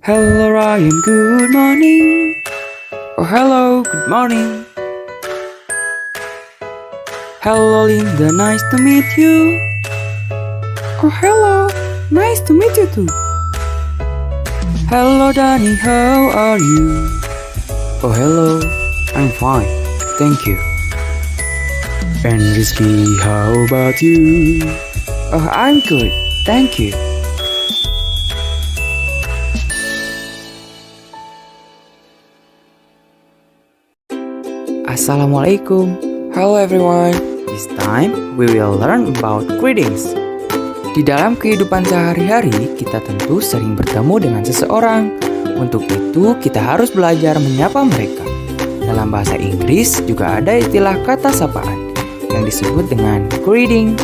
Hello Ryan, good morning. Oh hello, good morning. Hello Linda, nice to meet you. Oh hello, nice to meet you too. Hello Danny, how are you? Oh hello, I'm fine, thank you. And Rizky, how about you? Oh I'm good, thank you. Assalamualaikum. Hello everyone. This time we will learn about greetings. Di dalam kehidupan sehari-hari, kita tentu sering bertemu dengan seseorang. Untuk itu, kita harus belajar menyapa mereka. Dalam bahasa Inggris juga ada istilah kata sapaan yang disebut dengan greeting.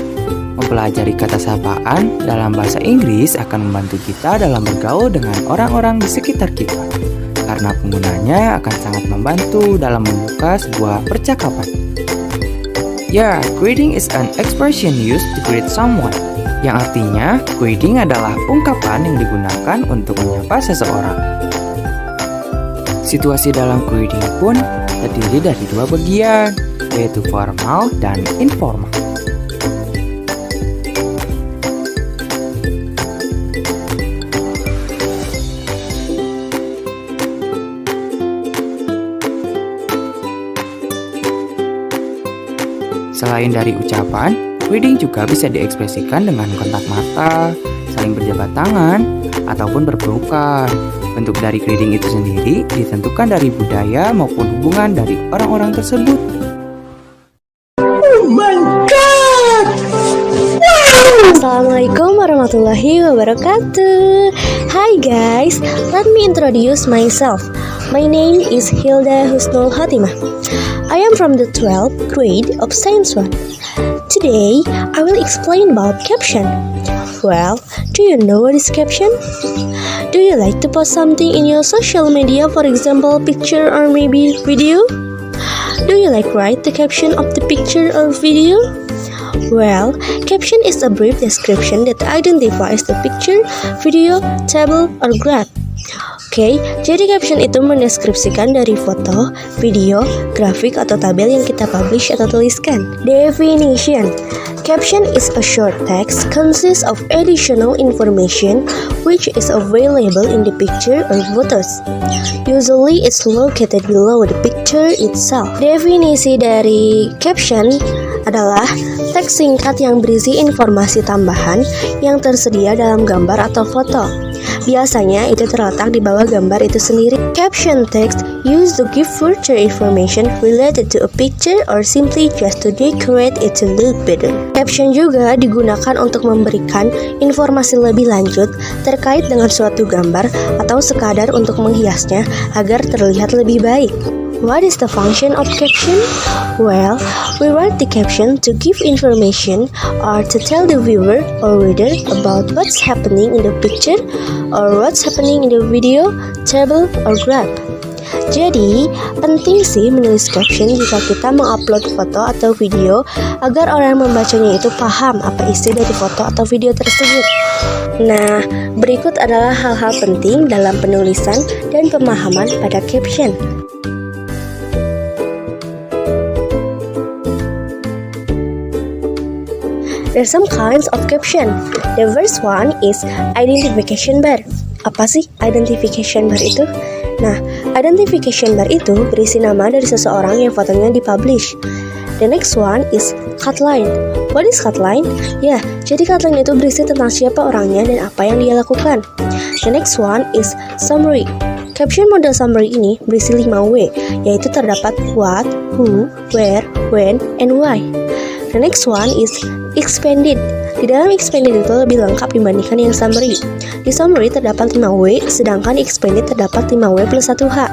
Mempelajari kata sapaan dalam bahasa Inggris akan membantu kita dalam bergaul dengan orang-orang di sekitar kita, karena penggunanya akan sangat membantu dalam membuka sebuah percakapan. Ya, greeting is an expression used to greet someone, yang artinya greeting adalah ungkapan yang digunakan untuk menyapa seseorang. Situasi dalam greeting pun terdiri dari dua bagian, yaitu formal dan informal. Selain dari ucapan, greeting juga bisa diekspresikan dengan kontak mata, saling berjabat tangan, ataupun berpelukan. Bentuk dari greeting itu sendiri ditentukan dari budaya maupun hubungan dari orang-orang tersebut. Oh my god! Wow! Assalamualaikum warahmatullahi wabarakatuh. Hi guys, let me introduce myself. My name is Hilda Husnul Hatimah. I am from the 12th grade of Science 1. Today, I will explain about caption. Well, do you know what is caption? Do you like to post something in your social media, for example, picture or maybe video? Do you like write the caption of the picture or video? Well, caption is a brief description that identifies the picture, video, table, or graph. Oke, jadi caption itu mendeskripsikan dari foto, video, grafik, atau tabel yang kita publish atau tuliskan. Definition: caption is a short text consists of additional information which is available in the picture or photos. Usually it's located below the picture itself. Definisi dari caption adalah teks singkat yang berisi informasi tambahan yang tersedia dalam gambar atau foto. Biasanya itu terletak di bawah gambar itu sendiri. Caption text used to give further information related to a picture or simply just to decorate it to look better. Caption juga digunakan untuk memberikan informasi lebih lanjut terkait dengan suatu gambar atau sekadar untuk menghiasnya agar terlihat lebih baik. What is the function of caption? Well, we write the caption to give information or to tell the viewer or reader about what's happening in the picture or what's happening in the video, table, or graph. Jadi, penting sih menulis caption jika kita mengupload foto atau video agar orang yang membacanya itu paham apa isi dari foto atau video tersebut. Nah, berikut adalah hal-hal penting dalam penulisan dan pemahaman pada caption. There are some kinds of caption. The first one is identification bar. Apa sih identification bar itu? Nah, identification bar itu berisi nama dari seseorang yang fotonya dipublish. The next one is cutline. What is cutline? Ya, jadi cutline itu berisi tentang siapa orangnya dan apa yang dia lakukan. The next one is summary. Caption model summary ini berisi 5W, yaitu terdapat what, who, where, when, and why. The next one is expanded. Di dalam expanded itu lebih lengkap dibandingkan yang summary. Di summary terdapat 5W, sedangkan expanded terdapat 5W plus 1H.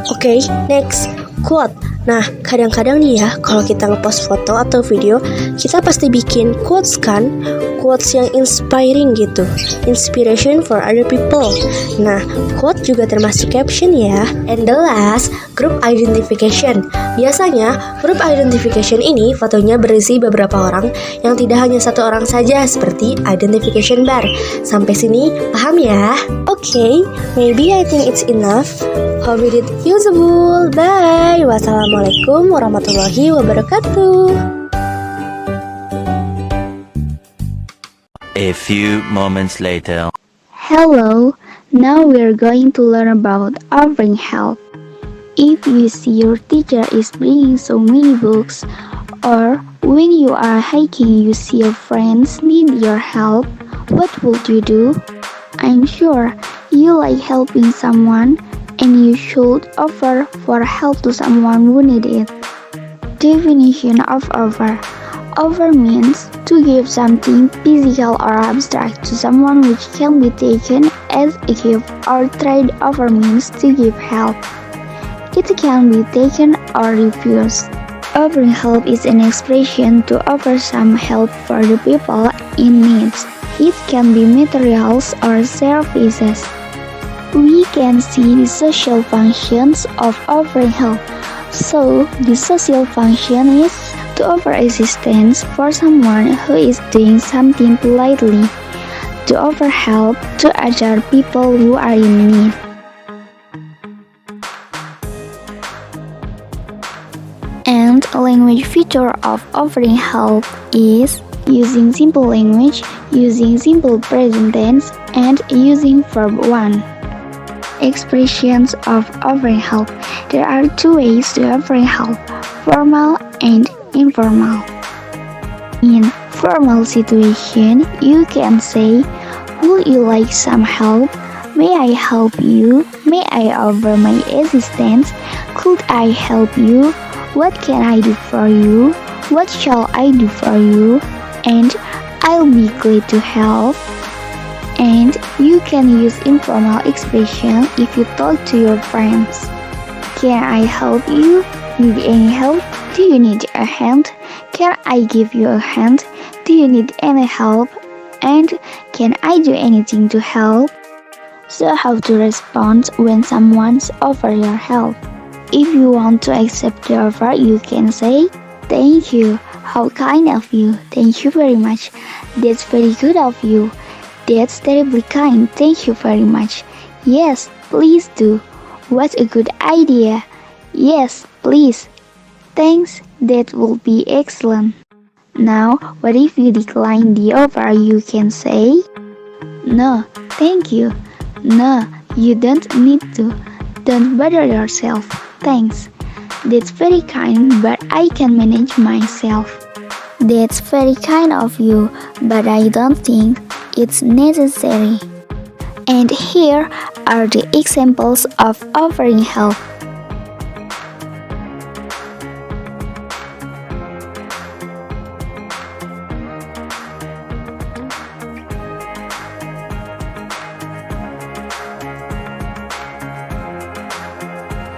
Oke, next, quote. Nah, kadang-kadang nih ya, kalau kita ngepost foto atau video, kita pasti bikin quotes kan? Quotes yang inspiring gitu, inspiration for other people. Nah, quote juga termasuk caption ya. And the last, group identification. Biasanya, group identification ini fotonya berisi beberapa orang yang tidak hanya satu orang saja, seperti identification bar. Sampai sini, paham ya? Okay, maybe I think it's enough. Hope it is usable. Bye. Wassalamualaikum warahmatullahi wabarakatuh. A few moments later. Hello, now we're going to learn about offering help. If you see your teacher is bringing so many books, or when you are hiking you see your friends need your help, what would you do? I'm sure you like helping someone, and you should offer for help to someone who need it. Definition of offer. Offer means to give something physical or abstract to someone which can be taken as a gift, or trade offer means to give help. It can be taken or refused. Offering help is an expression to offer some help for the people in need. It can be materials or services. We can see the social functions of offering help. So, the social function is to offer assistance for someone who is doing something politely, to offer help to other people who are in need. And language feature of offering help is using simple language, using simple present tense, and using verb 1. Expressions of offering help. There are two ways to offering help, formal and informal. In formal situation, you can say, would you like some help? May I help you? May I offer my assistance? Could I help you? What can I do for you? What shall I do for you? And I'll be glad to help. And you can use informal expression if you talk to your friends. Can I help you? Need any help? Do you need a hand? Can I give you a hand? Do you need any help? And can I do anything to help? So how to respond when someone's offer your help? If you want to accept the offer, you can say, thank you. How kind of you. Thank you very much. That's very good of you. That's terribly kind. Thank you very much. Yes, please do. What a good idea. Yes, please. Thanks, that will be excellent. Now, what if you decline the offer? You can say, no, thank you. No, you don't need to. Don't bother yourself. Thanks. That's very kind, but I can manage myself. That's very kind of you, but I don't think it's necessary. And here are the examples of offering help.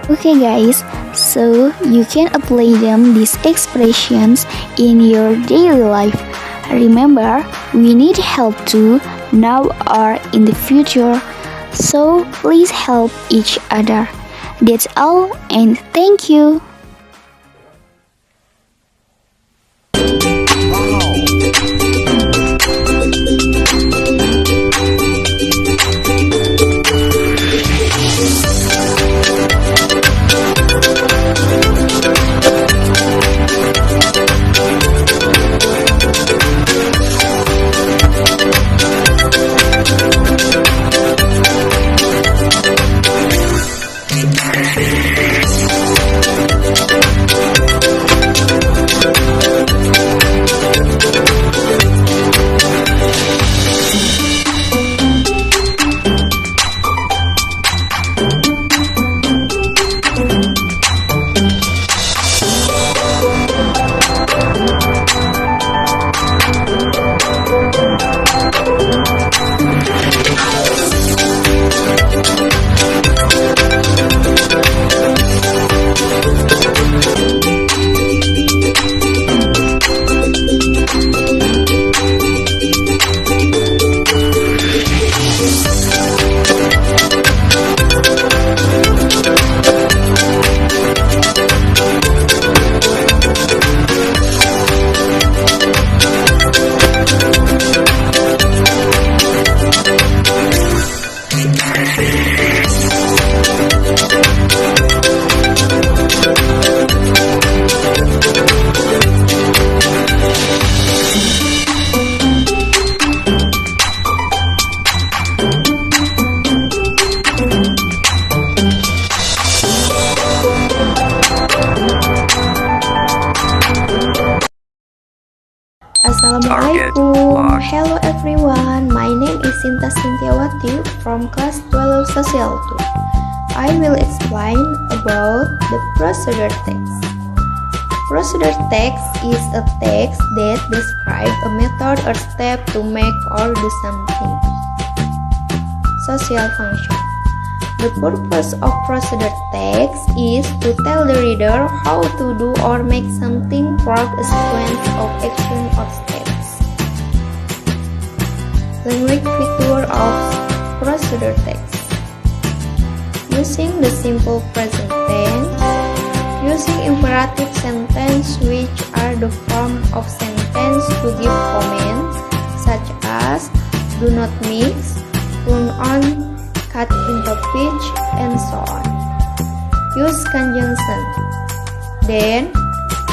Okay guys, so you can apply these expressions in your daily life. Remember, we need help too, now or in the future, so please help each other. That's all, and thank you. forget to Assalamualaikum. wash. Hello everyone. My name is Sinta Sintiawati from class 12 Social 2. I will explain about the procedure text. Procedure text is a text that describes a method or step to make or do something. Social function. The purpose of procedure text is to tell the reader how to do or make something for a sequence of action or steps. Language feature of procedure text. Using the simple present tense, using imperative sentence which are the form of sentence to give comments such as do not mix, turn on, cut into pitch, and so on. Use conjunction, then,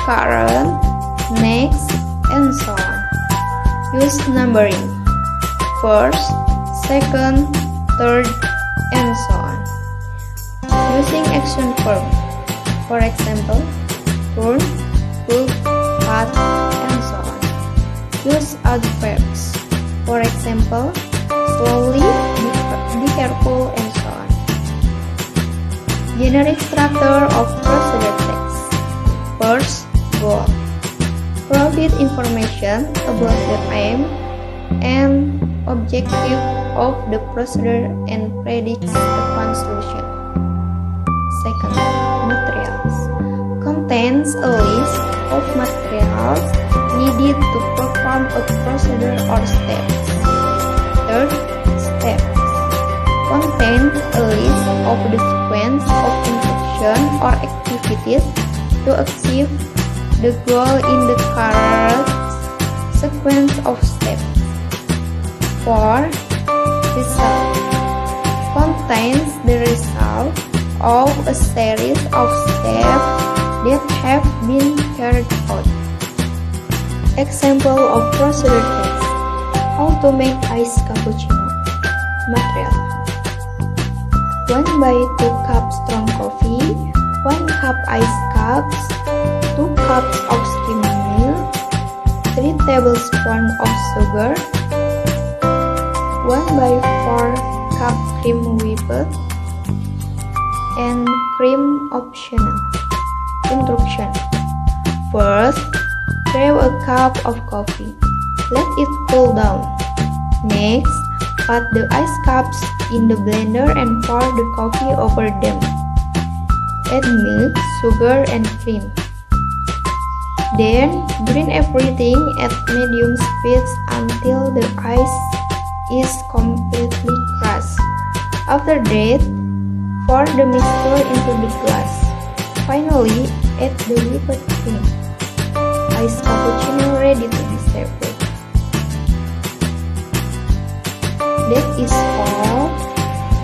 current, next, and so on. Use numbering, first, second, third, and so on. Using action verb, for example, turn, look, cut, and so on. Use adverbs, for example, slowly, be careful, and so on. Generic structure of procedure text. First, goal. Provide information about the aim and objective of the procedure and predicts the conclusion. Second, materials. Contains a list of materials needed to perform a procedure or steps. Third, steps. Contains a list of the sequence of instruction or activities to achieve the goal in the correct sequence of steps. 4. Result. Contains the result of a series of steps that have been carried out. Example of procedure text. How to make iced cappuccino. Material. 1 by 2 cups strong coffee, 1 cup ice cups, 2 cups of skimmed milk, 3 tablespoons of sugar, 1 by 4 cup cream whipped, and cream optional. Instruction. First, grab a cup of coffee. Let it cool down. Next, put the ice cups in the blender and pour the coffee over them. Add milk, sugar, and cream. Then, grind everything at medium speed until the ice is completely crushed. After that, pour the mixture into the glass. Finally, add the whipped cream. Iced cappuccino ready to be served. That is all.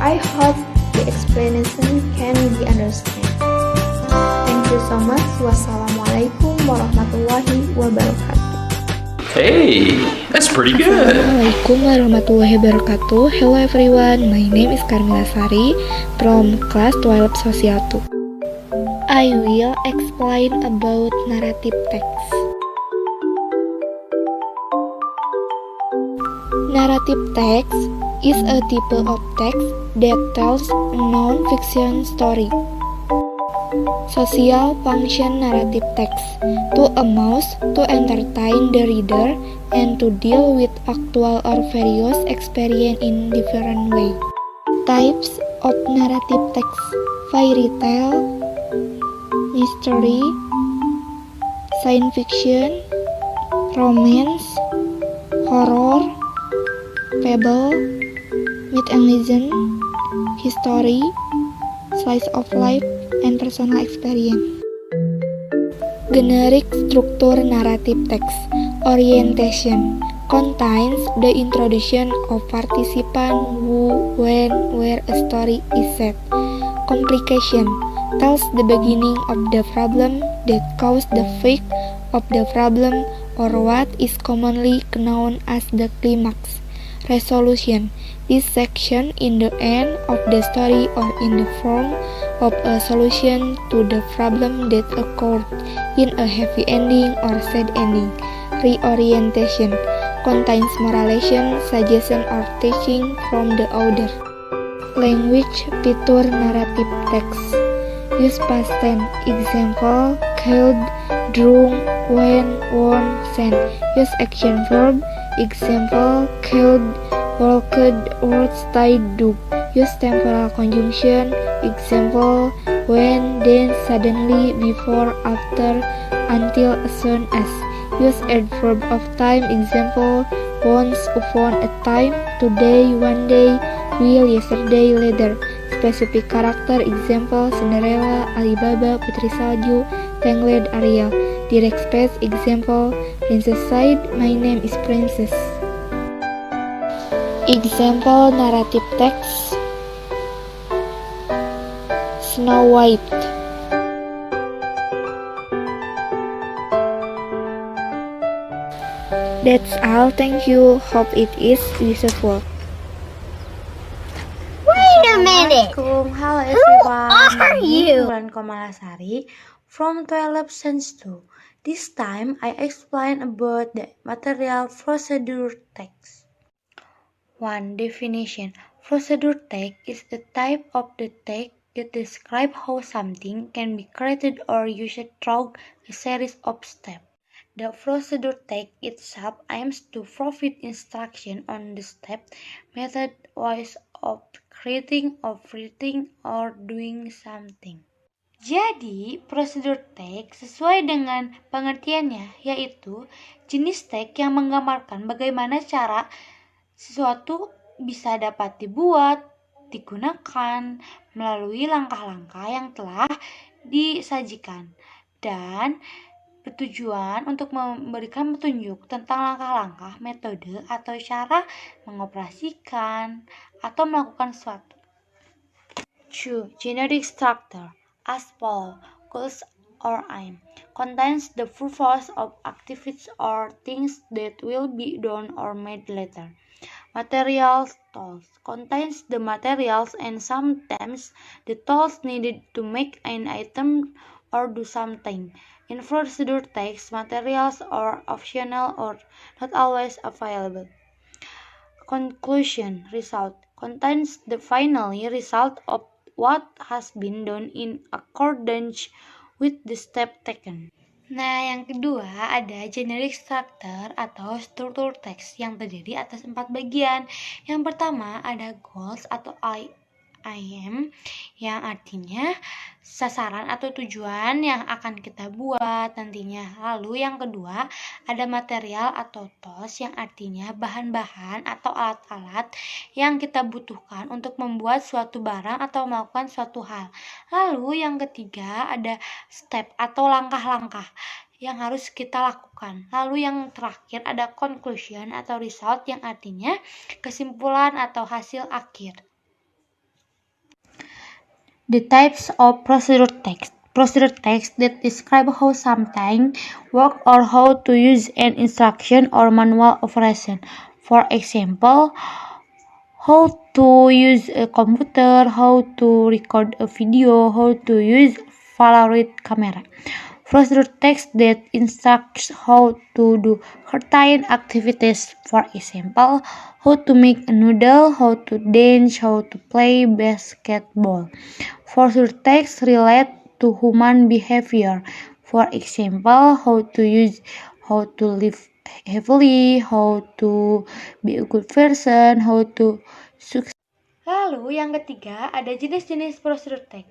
I hope the explanation can be understood. Thank you so much. Wassalamualaikum warahmatullahi wabarakatuh. Hey, that's pretty good. Assalamualaikum warahmatullahi wabarakatuh. Hello everyone, my name is Carmila Sari from class 12 Social 2. I will explain about narrative text. Narrative text is a type of text that tells a non-fiction story. Social function narrative text to amuse, to entertain the reader, and to deal with actual or various experience in different ways. Types of narrative text: fairy tale, mystery, science fiction, romance, horror, fable, myth and legend, history, slice of life, and personal experience. Generic structure narrative text. Orientation contains the introduction of participant who, when, where a story is set. Complication tells the beginning of the problem that caused the fate of the problem or what is commonly known as the climax. Resolution. This section in the end of the story or in the form of a solution to the problem that occurred in a happy ending or sad ending. Reorientation. contains moralization, suggestion, or teaching from the author. Language feature narrative text. Use past tense. Example, killed, drunk, went, won, sent. Use action verb. Example, killed, walked, or stayed, do. Use temporal conjunction. Example, when, then, suddenly, before, after, until, as soon as. Use adverb of time. Example, once, upon a time, today, one day, will, yesterday, later. Specific character. Example, Cinderella, Alibaba, Putri Salju, Tangled, Ariel. Direct space. Example, Princess said, my name is Princess. Example narrative text. Snow White. That's all. Thank you. Hope it is useful. Wait a minute. Hello everyone. are you? Bulan Komalasari from 12 Sense 2. This time I explain about the material procedure text. 1. Definition. Procedure text is the type of the text that describes how something can be created or used through a series of steps. The procedure text itself aims to provide instruction on the step, method, ways of creating, of writing, or doing something. Jadi, prosedur teks sesuai dengan pengertiannya, yaitu jenis teks yang menggambarkan bagaimana cara sesuatu bisa dapat dibuat, digunakan melalui langkah-langkah yang telah disajikan, dan bertujuan untuk memberikan petunjuk tentang langkah-langkah, metode, atau cara mengoperasikan atau melakukan sesuatu. 2. Generic structure. As follows: goals or aim contains the purpose of activities or things that will be done or made later. Materials, tools contains the materials and sometimes the tools needed to make an item or do something. In procedure text, materials are optional or not always available. Conclusion, result contains the final result of what has been done in accordance with the step taken. Nah, yang kedua ada generic structure atau struktur teks yang terdiri atas 4 bagian. Yang pertama ada goals atau aim yang artinya sasaran atau tujuan yang akan kita buat nantinya. Lalu yang kedua ada material atau tools yang artinya bahan-bahan atau alat-alat yang kita butuhkan untuk membuat suatu barang atau melakukan suatu hal. Lalu yang ketiga ada step atau langkah-langkah yang harus kita lakukan. Lalu yang terakhir ada conclusion atau result yang artinya kesimpulan atau hasil akhir. The types of procedure text. Procedure text that describe how something works or how to use an instruction or manual operation. For example, how to use a computer, how to record a video, how to use Polaroid camera. Procedure text that instructs how to do certain activities. For example, how to make a noodle, how to dance, how to play basketball. Procedure text relate to human behavior. For example, how to live happily, how to be a good person, how to succeed. Lalu yang ketiga ada jenis-jenis procedure text.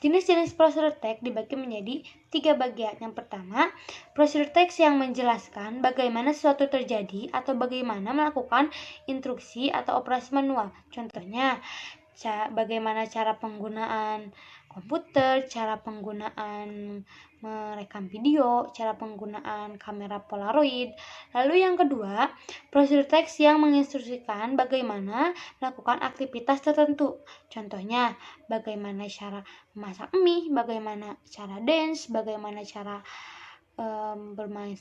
Jenis-jenis procedure text dibagi menjadi 3 bagian. Yang pertama, procedure text yang menjelaskan bagaimana sesuatu terjadi atau bagaimana melakukan instruksi atau operasi manual. Contohnya, bagaimana cara penggunaan komputer, cara penggunaan merekam video, cara penggunaan kamera Polaroid. Lalu yang kedua, prosedur teks yang menginstruksikan bagaimana melakukan aktivitas tertentu. Contohnya, bagaimana cara memasak mie, bagaimana cara dance, bagaimana cara bermain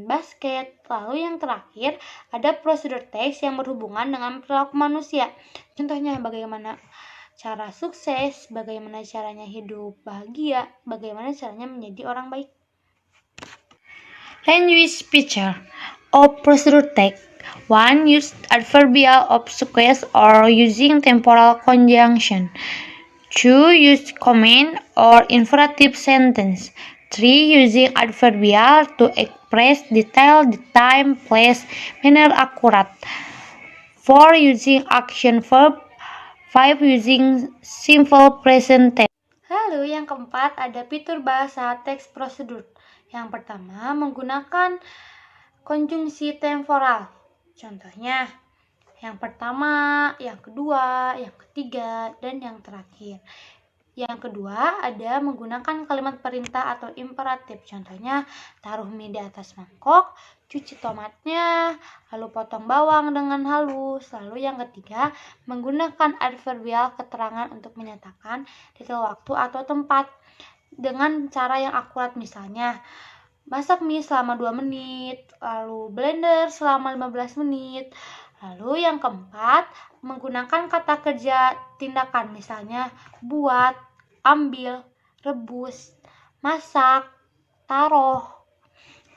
basket. Lalu yang terakhir, ada prosedur teks yang berhubungan dengan perilaku manusia. Contohnya, bagaimana cara sukses, bagaimana caranya hidup bahagia, bagaimana caranya menjadi orang baik. Language feature. of procedure text. 1. Use adverbial obfuscate or using temporal conjunction. 2. Use command or infinitive sentence. 3. Using adverbial to express detail, the time, place, manner accurate. 4. Using action verb. 5. Using simple present tense. Lalu yang keempat ada fitur bahasa teks prosedur. Yang pertama menggunakan konjungsi temporal. Contohnya yang pertama, yang kedua, yang ketiga, dan yang terakhir. Yang kedua ada menggunakan kalimat perintah atau imperatif. Contohnya taruh mie di atas mangkok, cuci tomatnya, lalu potong bawang dengan halus. Lalu yang ketiga menggunakan adverbial keterangan untuk menyatakan detail waktu atau tempat dengan cara yang akurat, misalnya masak mie selama 2 menit, lalu blender selama 15 menit. Lalu yang keempat, menggunakan kata kerja tindakan, misalnya buat, ambil, rebus, masak, taruh.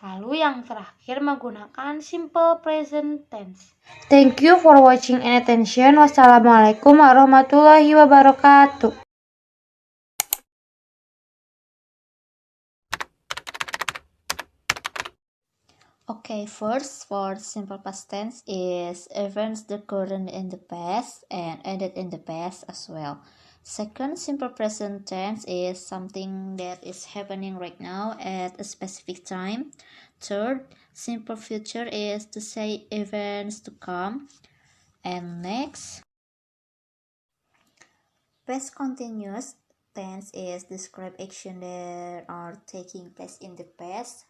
Lalu yang terakhir menggunakan simple present tense. Thank you for watching and attention. Wassalamualaikum warahmatullahi wabarakatuh. Okay, first for simple past tense is events that occurred in the past and ended in the past as well. Second, simple present tense is something that is happening right now at a specific time. Third, simple future is to say events to come. And next, past continuous tense is describe action that are taking place in the past.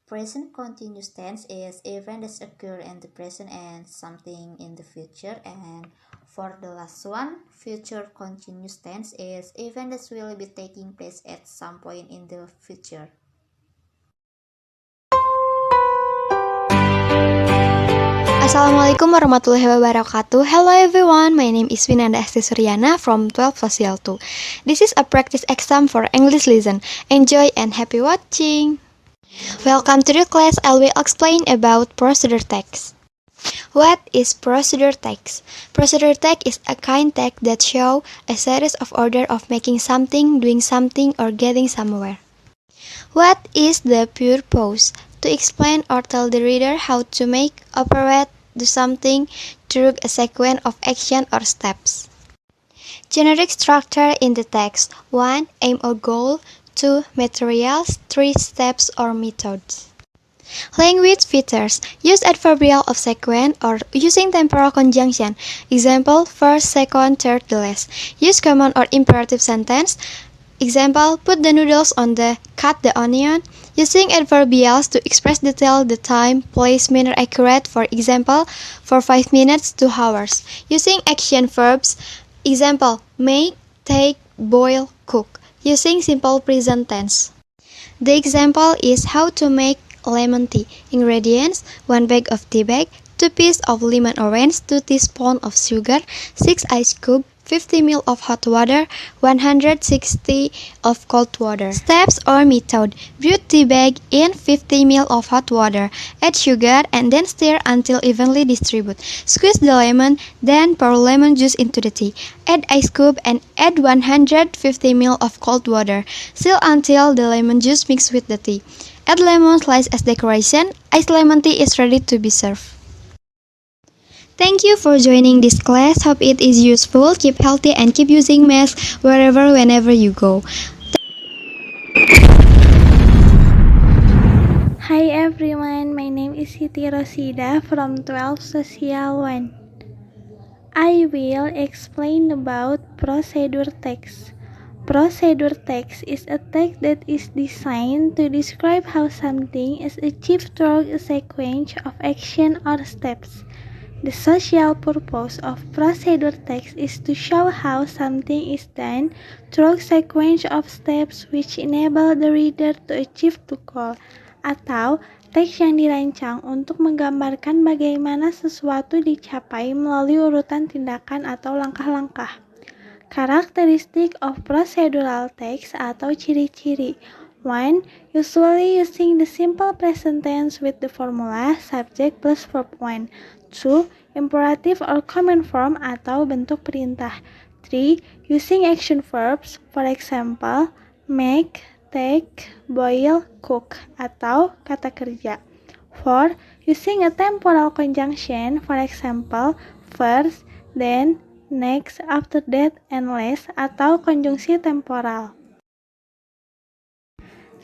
Present continuous tense is event that occur in the present and something in the future. And for the last one, future continuous tense is event that will be taking place at some point in the future. Assalamualaikum warahmatullahi wabarakatuh. Hello everyone, my name is Winanda Esti Suryana from 12 Sosial 2. This is a practice exam for English lesson. Enjoy and happy watching! Welcome to the class. I will explain about procedure text. What is procedure text? Procedure text is a kind text that shows a series of order of making something, doing something, or getting somewhere. What is the purpose? To explain or tell the reader how to make, operate, do something through a sequence of action or steps. Generic structure in the text. 1. Aim or goal. 2. Materials. 3. Steps or methods. Language features. Use adverbial of sequence or using temporal conjunction. Example, first, second, third, the last. Use command or imperative sentence. Example, put the noodles on the, cut the onion. Using adverbials to express detail, the time, place, manner accurate. For example, for 5 minutes, 2 hours. Using action verbs. Example, make, take, boil, cook. Using simple present tense. The example is how to make lemon tea. Ingredients: 1 bag of tea bag, 2 pieces of lemon orange, 2 teaspoons of sugar, 6 ice cubes, 50 ml of hot water, 160 of cold water. Steps or method. Brew tea bag in 50 ml of hot water. Add sugar and then stir until evenly distributed. Squeeze the lemon, then pour lemon juice into the tea. Add ice cube and add 150 ml of cold water. Seal until the lemon juice mixes with the tea. Add lemon slice as decoration. Iced lemon tea is ready to be served. Thank you for joining this class. Hope it is useful. Keep healthy and keep using masks wherever, whenever you go. Hi everyone, my name is Siti Rosida from 12 Sosial 1. I will explain about procedure text. Procedure text is a text that is designed to describe how something is achieved through a sequence of action or steps. The social purpose of procedure text is to show how something is done through a sequence of steps which enable the reader to achieve the goal, atau teks yang dirancang untuk menggambarkan bagaimana sesuatu dicapai melalui urutan tindakan atau langkah-langkah. Karakteristik of procedural text atau ciri-ciri. 1. Usually using the simple present tense with the formula subject plus verb 1. 2. Imperative or command form atau bentuk perintah. 3. Using action verbs, for example, make, take, boil, cook, atau kata kerja. 4. Using a temporal conjunction, for example, first, then, next, after that, and last, atau konjungsi temporal.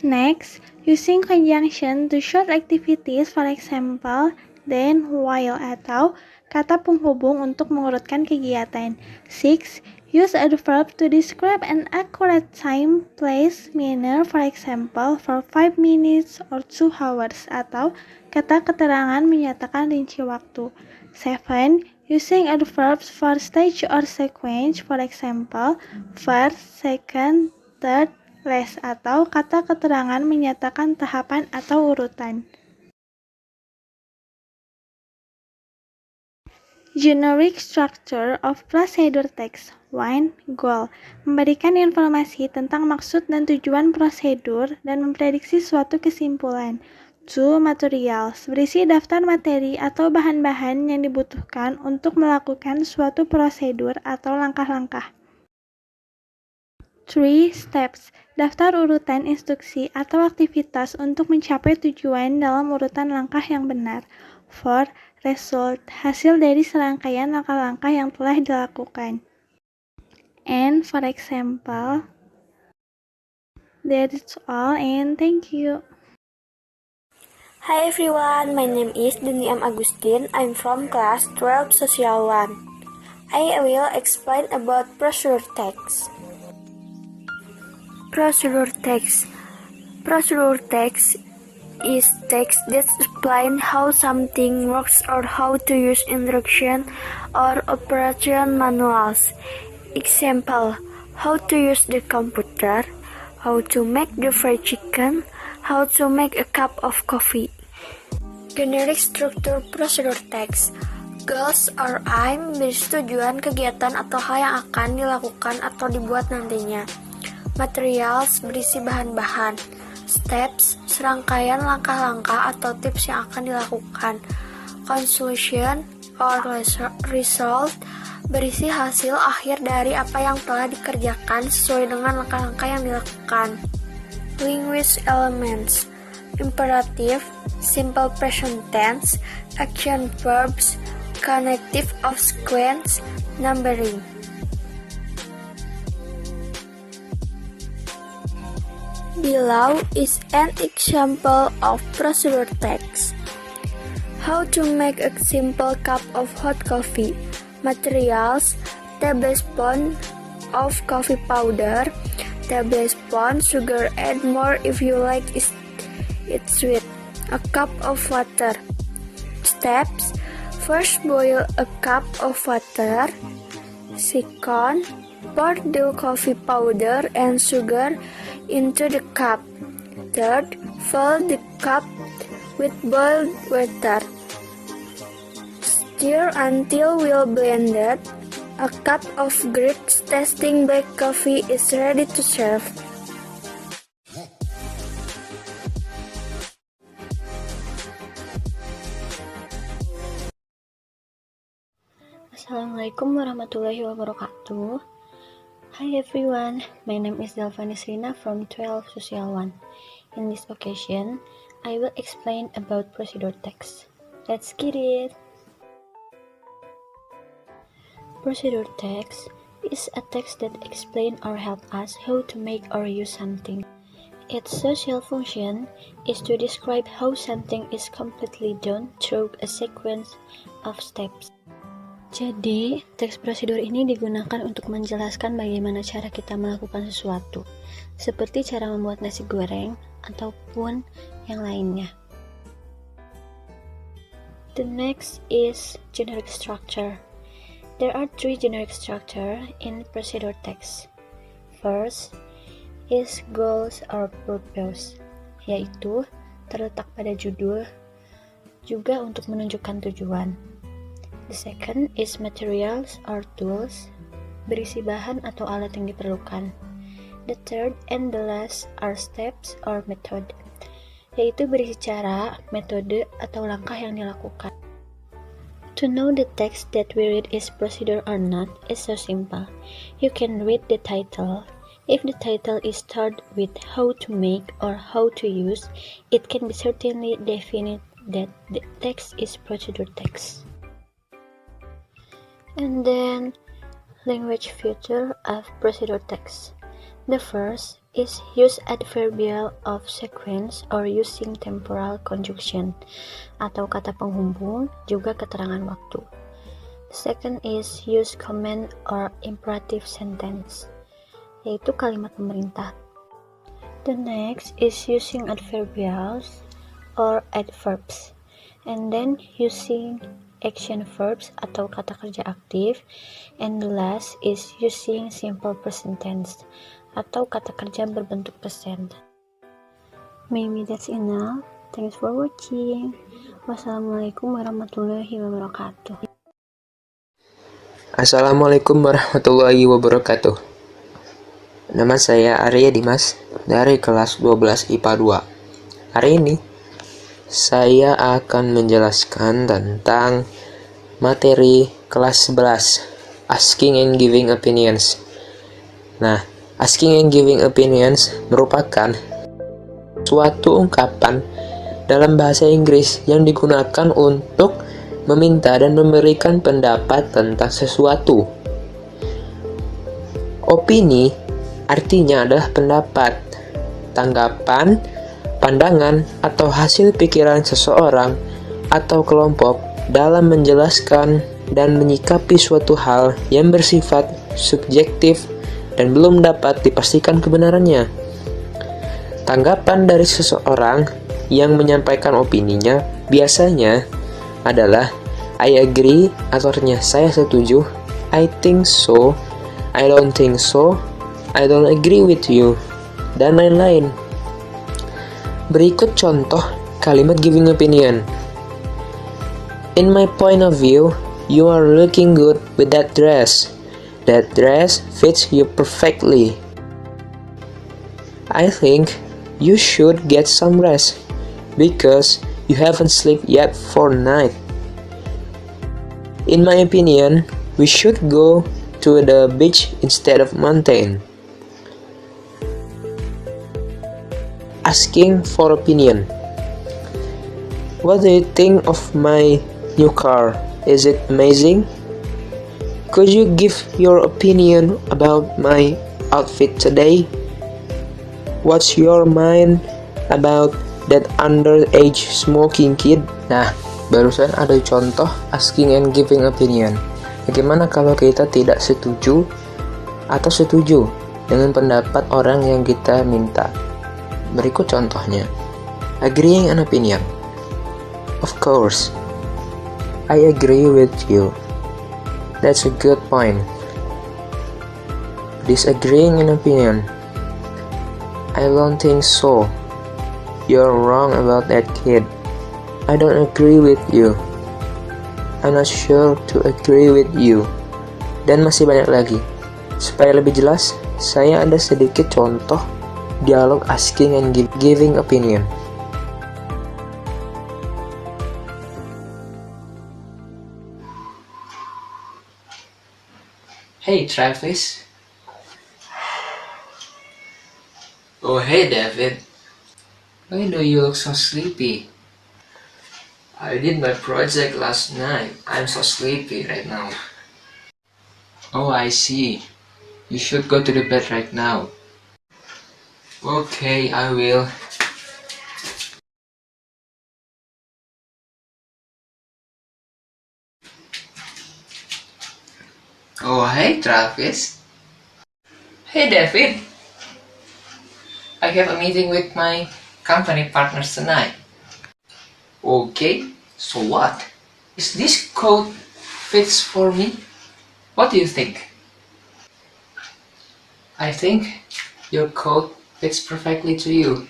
Next, using conjunction to short activities, for example, then, while, atau kata penghubung untuk mengurutkan kegiatan. 6. Use adverb to describe an accurate time, place, manner, for example, for 5 minutes or 2 hours, atau kata keterangan menyatakan rinci waktu. 7. Using adverbs for stage or sequence, for example, first, second, third, last, atau kata keterangan menyatakan tahapan atau urutan. Generic structure of procedure text. 1. Goal. Memberikan informasi tentang maksud dan tujuan prosedur dan memprediksi suatu kesimpulan. 2. Materials. Berisi daftar materi atau bahan-bahan yang dibutuhkan untuk melakukan suatu prosedur atau langkah-langkah. 3. Steps. Daftar urutan instruksi atau aktivitas untuk mencapai tujuan dalam urutan langkah yang benar. 4. Result. Hasil dari serangkaian langkah-langkah yang telah dilakukan. And for example, that's all and thank you. Hi everyone, my name is Deni M. Agustin. I'm from class 12 Social 1. I will explain about procedure text. Procedure text. Procedure text is text that explains how something works or how to use instruction or operation manuals. Example, how to use the computer, how to make the fried chicken, how to make a cup of coffee. Generic structure procedure text. Goals or aim berisi tujuan, kegiatan atau hal yang akan dilakukan atau dibuat nantinya. Materials berisi bahan-bahan. Steps, serangkaian langkah-langkah atau tips yang akan dilakukan. Conclusion or result berisi hasil akhir dari apa yang telah dikerjakan sesuai dengan langkah-langkah yang dilakukan. Language elements, imperative, simple present tense, action verbs, connective of sequence, numbering. Below is an example of procedure text. How to make a simple cup of hot coffee. Materials, tablespoon of coffee powder, tablespoon sugar, add more if you like it sweet, a cup of water. Steps, first boil a cup of water. Second, pour the coffee powder and sugar into the cup. Third, fill the cup with boiled water. Stir until well blended. A cup of great tasting black coffee is ready to serve. Assalamualaikum warahmatullahi wabarakatuh. Hi everyone, my name is Delvani Srina from 12 Social 1. In this occasion, I will explain about procedure text. Let's get it! Procedure text is a text that explains or helps us how to make or use something. Its social function is to describe how something is completely done through a sequence of steps. Jadi, teks prosedur ini digunakan untuk menjelaskan bagaimana cara kita melakukan sesuatu, seperti cara membuat nasi goreng ataupun yang lainnya. The next is generic structure. There are 3 generic structure in procedure text. First is goals or purpose, yaitu terletak pada judul, juga untuk menunjukkan tujuan. The second is materials or tools, berisi bahan atau alat yang diperlukan. The third and the last are steps or method, yaitu berisi cara, metode, atau langkah yang dilakukan. To know the text that we read is procedure or not is so simple. You can read the title. If the title is started with how to make or how to use, it can be certainly defined that the text is procedure text. And then, language feature of procedure text. The first is use adverbial of sequence or using temporal conjunction atau kata penghubung juga keterangan waktu. The second is use command or imperative sentence, yaitu kalimat pemerintah. The next is using adverbials or adverbs, and then using action verbs atau kata kerja aktif, and the last is using simple present tense atau kata kerja berbentuk present. Maybe that's enough. Thanks for watching. Wassalamualaikum warahmatullahi wabarakatuh. Assalamualaikum warahmatullahi wabarakatuh. Nama saya Arya Dimas dari kelas 12 IPA 2. Hari ini saya akan menjelaskan tentang materi kelas 11, Asking and Giving Opinions. Nah, asking and giving opinions merupakan suatu ungkapan dalam bahasa Inggris yang digunakan untuk meminta dan memberikan pendapat tentang sesuatu. Opini artinya adalah pendapat, tanggapan, pandangan, atau hasil pikiran seseorang atau kelompok dalam menjelaskan dan menyikapi suatu hal yang bersifat subjektif dan belum dapat dipastikan kebenarannya. Tanggapan dari seseorang yang menyampaikan opininya biasanya adalah I agree, atau artinya saya setuju, I think so, I don't think so, I don't agree with you, dan lain-lain. Berikut contoh kalimat giving opinion. In my point of view, you are looking good with that dress. That dress fits you perfectly. I think you should get some rest because you haven't slept yet for night. In my opinion, we should go to the beach instead of mountain. Asking for opinion. What do you think of my new car? Is it amazing? Could you give your opinion about my outfit today? What's your mind about that underage smoking kid? Nah, barusan ada contoh asking and giving opinion. Bagaimana kalau kita tidak setuju atau setuju dengan pendapat orang yang kita minta? Berikut contohnya. Agreeing an opinion. Of course, I agree with you. That's a good point. Disagreeing an opinion. I don't think so. You're wrong about that kid. I don't agree with you. I'm not sure to agree with you. Dan masih banyak lagi. Supaya lebih jelas, saya ada sedikit contoh dialog asking and giving opinion. Hey Travis. Oh hey David. Why do you look so sleepy? I did my project last night. I'm so sleepy right now. Oh, I see. You should go to the bed right now. Okay, I will. Oh, hey Travis. Hey David. I have a meeting with my company partners tonight. Okay, so what? Is this coat fits for me? What do you think? I think your coat fits perfectly to you.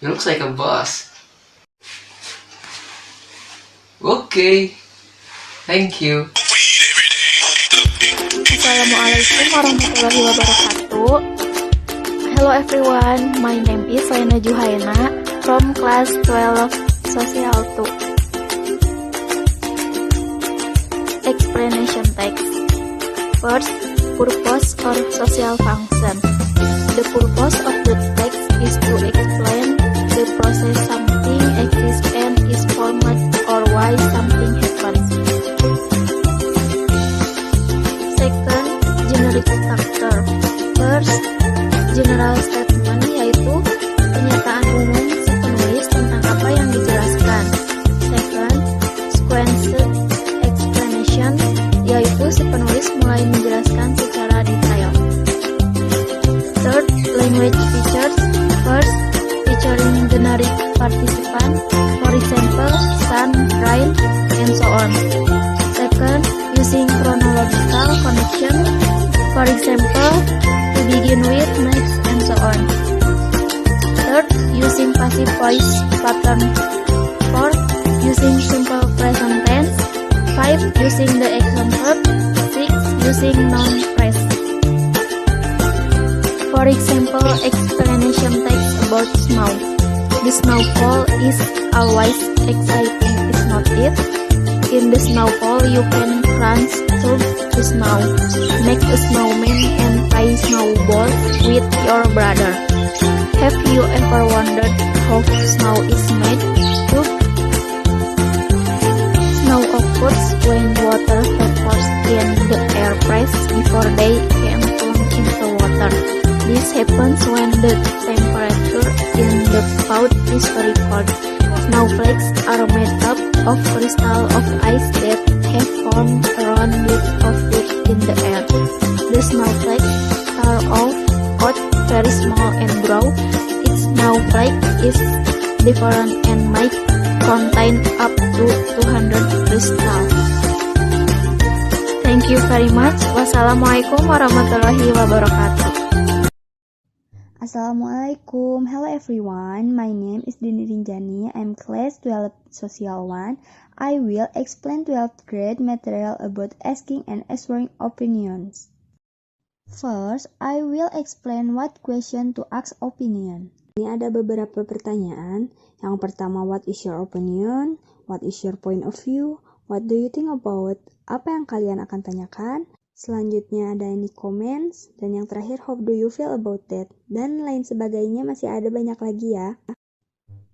You look like a boss. Okay, thank you. Assalamualaikum warahmatullahi wabarakatuh. Hello everyone, my name is Lena Juhaina from class 12 Social 2. Explanation text. First, purpose or social function. The purpose of the text is to explain the process something exists and is formed or why something happens. Second, generic structure. First, general statement yaitu pernyataan umum si penulis tentang apa yang dijelaskan. Second, sequenced explanation yaitu si penulis mulai menjelaskan secara detail. Third, language features. First, featuring generic participant, for example, sun, rain, and so on. Second, using chronological connection, for example, to begin with, next, and so on. Third, using passive voice pattern. Fourth, using simple present tense. 5, using the action verb. 6, using noun phrase. For example, explanation text about snow. The snowfall is always exciting, is not it? In the snowfall, you can crunch through the snow, make a snowman, and play snowball with your brother. Have you ever wondered how snow is made? Look, snow occurs when water vapors in the air press before they can turn into water. This happens when the temperature in the cloud is very cold. Snowflakes are made up of crystal of ice that have formed around bits of it in the air. The snowflakes start off out very small and grow. Each snowflake is different and might contain up to 200 crystals. Thank you very much. Wassalamualaikum warahmatullahi wabarakatuh. Assalamualaikum, hello everyone, my name is Dini Rinjani, I'm class 12 Social 1. I will explain 12th grade material about asking and answering opinions. First, I will explain what question to ask opinion. Ini ada beberapa pertanyaan. Yang pertama, what is your opinion? What is your point of view? What do you think about? Apa yang kalian akan tanyakan? Selanjutnya ada any comments, dan yang terakhir how do you feel about that, dan lain sebagainya, masih ada banyak lagi ya.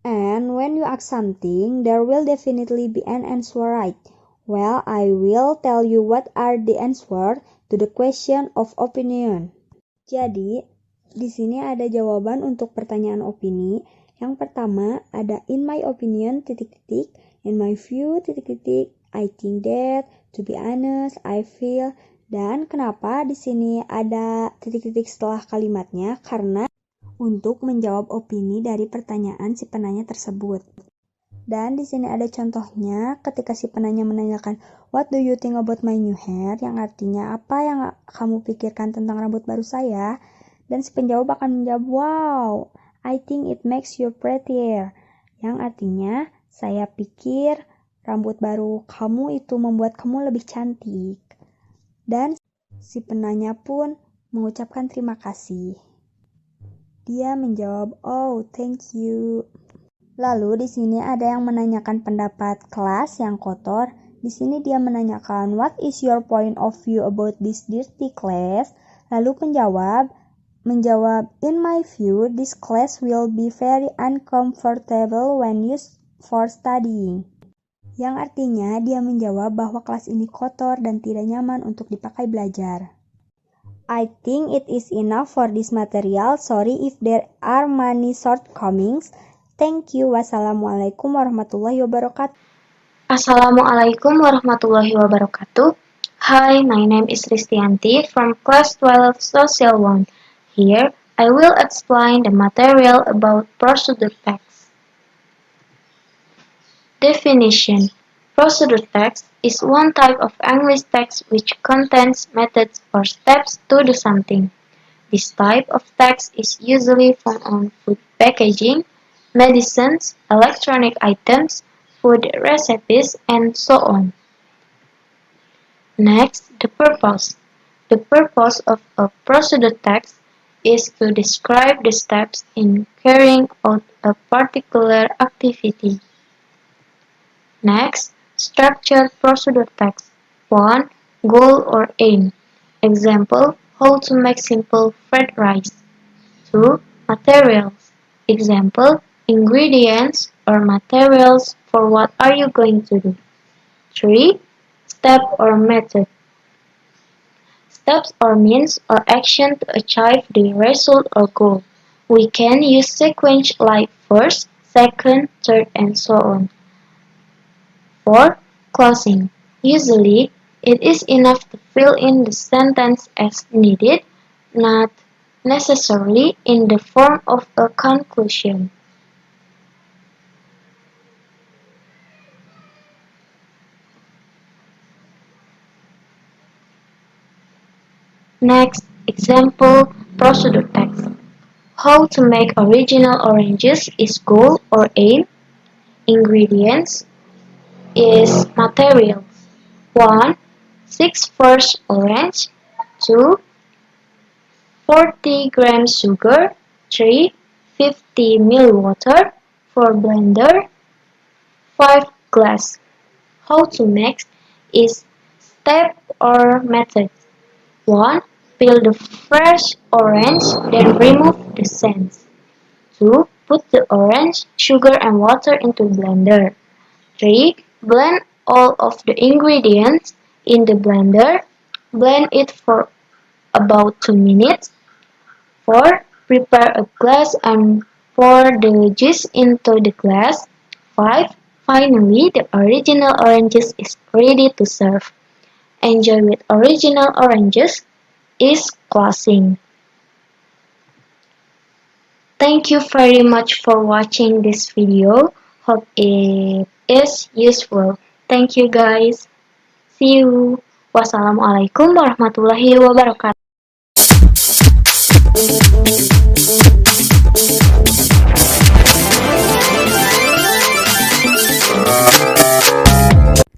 And when you ask something, there will definitely be an answer right. Well, I will tell you what are the answer to the question of opinion. Jadi, di sini ada jawaban untuk pertanyaan opini. Yang pertama ada in my opinion, in my view, I think that, to be honest, I feel. Dan kenapa di sini ada titik-titik setelah kalimatnya? Karena untuk menjawab opini dari pertanyaan si penanya tersebut. Dan di sini ada contohnya ketika si penanya menanyakan what do you think about my new hair? Yang artinya apa yang kamu pikirkan tentang rambut baru saya? Dan si penjawab akan menjawab wow, I think it makes you prettier. Yang artinya saya pikir rambut baru kamu itu membuat kamu lebih cantik. Dan si penanya pun mengucapkan terima kasih. Dia menjawab, "Oh, thank you." Lalu di sini ada yang menanyakan pendapat kelas yang kotor. Di sini dia menanyakan, "What is your point of view about this dirty class?" Lalu penjawab menjawab, "In my view, this class will be very uncomfortable when used for studying." Yang artinya dia menjawab bahwa kelas ini kotor dan tidak nyaman untuk dipakai belajar. I think it is enough for this material. Sorry if there are many shortcomings. Thank you. Wassalamualaikum warahmatullahi wabarakatuh. Assalamualaikum warahmatullahi wabarakatuh. Hi, my name is Ristianti from class 12 Social 1. Here, I will explain the material about procedure text. Definition. Procedure text is one type of English text which contains methods or steps to do something. This type of text is usually found on food packaging, medicines, electronic items, food recipes, and so on. Next, the purpose. The purpose of a procedure text is to describe the steps in carrying out a particular activity. Next, structured procedure text. 1. Goal or aim. Example, how to make simple fried rice. 2. Materials. Example, ingredients or materials for what are you going to do. 3. Step or method. Steps or means or action to achieve the result or goal. We can use sequence like first, second, third, and so on. 4. Closing. Usually, it is enough to fill in the sentence as needed, not necessarily in the form of a conclusion. Next, example procedure text. How to make original oranges is goal or aim. Ingredients is materials. 1. 6 first orange. 2. 40 grams sugar. 3. 50 ml water. 4 blender. 5 glass. How to make is step or method. 1. Peel the fresh orange, then remove the seeds. 2. Put the orange, sugar and water into blender. 3. Blend all of the ingredients in the blender. Blend it for about 2 minutes. 4. Prepare a glass and pour the juice into the glass. 5. Finally, the original oranges is ready to serve. Enjoy with original oranges is closing. Thank you very much for watching this video. Hope it is useful. Thank you guys. See you. Wassalamualaikum warahmatullahi wabarakatuh.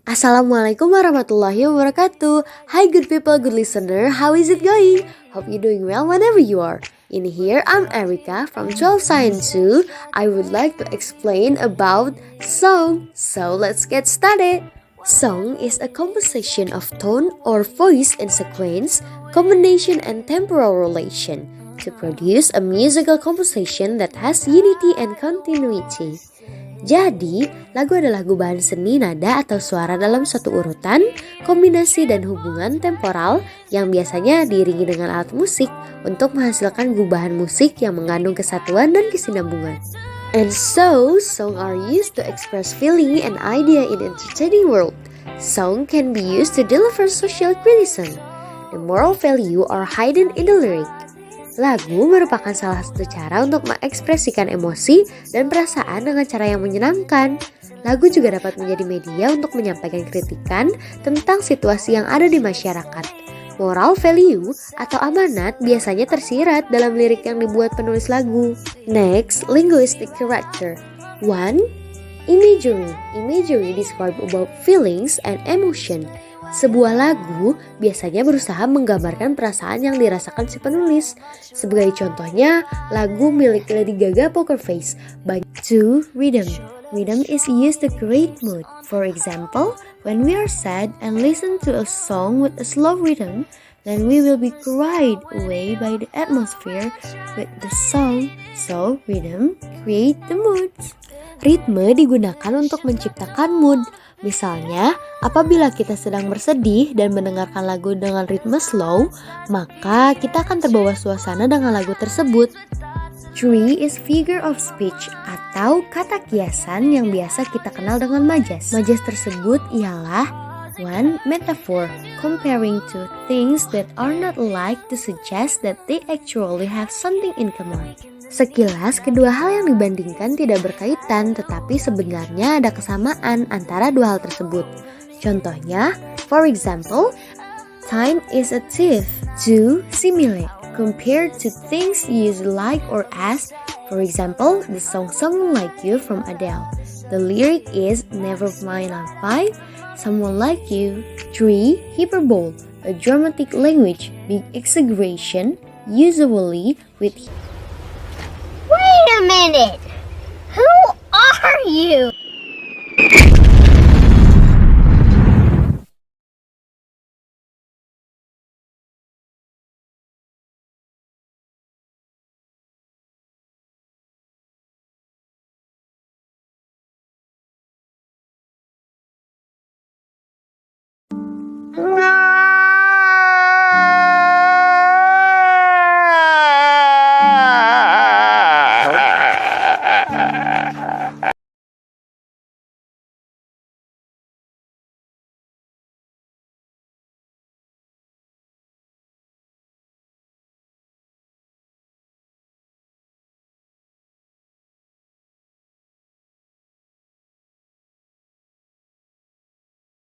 Assalamualaikum warahmatullahi wabarakatuh. Hi good people, good listener, how is it going? Hope you're doing well whenever you are. In here, I'm Erica from 12 Science 2. I would like to explain about song. So let's get started. Song is a composition of tone or voice in sequence, combination and temporal relation to produce a musical composition that has unity and continuity. Jadi, lagu adalah gubahan seni nada atau suara dalam suatu urutan, kombinasi dan hubungan temporal yang biasanya diiringi dengan alat musik untuk menghasilkan gubahan musik yang mengandung kesatuan dan kesinambungan. And so, song are used to express feeling and idea in entertaining world. Song can be used to deliver social criticism. The moral value are hidden in the lyric. Lagu merupakan salah satu cara untuk mengekspresikan emosi dan perasaan dengan cara yang menyenangkan. Lagu juga dapat menjadi media untuk menyampaikan kritikan tentang situasi yang ada di masyarakat. Moral value atau amanat biasanya tersirat dalam lirik yang dibuat penulis lagu. Next, linguistic character. 1. Imagery. Imagery describe about feelings and emotion. Sebuah lagu biasanya berusaha menggambarkan perasaan yang dirasakan si penulis. Sebagai contohnya, lagu milik Lady Gaga Poker Face. 2. Rhythm. Rhythm is used to create mood. For example, when we are sad and listen to a song with a slow rhythm, then we will be carried away by the atmosphere with the song. So, rhythm create the moods. Ritme digunakan untuk menciptakan mood. Misalnya, apabila kita sedang bersedih dan mendengarkan lagu dengan ritme slow, maka kita akan terbawa suasana dengan lagu tersebut. 3 is figure of speech atau kata kiasan yang biasa kita kenal dengan majas. Majas tersebut ialah 1. Metaphor, comparing two things that are not alike to suggest that they actually have something in common. Sekilas, kedua hal yang dibandingkan tidak berkaitan, tetapi sebenarnya ada kesamaan antara dua hal tersebut. Contohnya, for example, time is a thief. 2. Simile, compared to things used like or as. For example, the song Someone Like You from Adele. The lyric is, never mind I'm fine, someone like you. 3. Hyperbole, a a dramatic language, big exaggeration, usually with. Wait a minute! Who are you?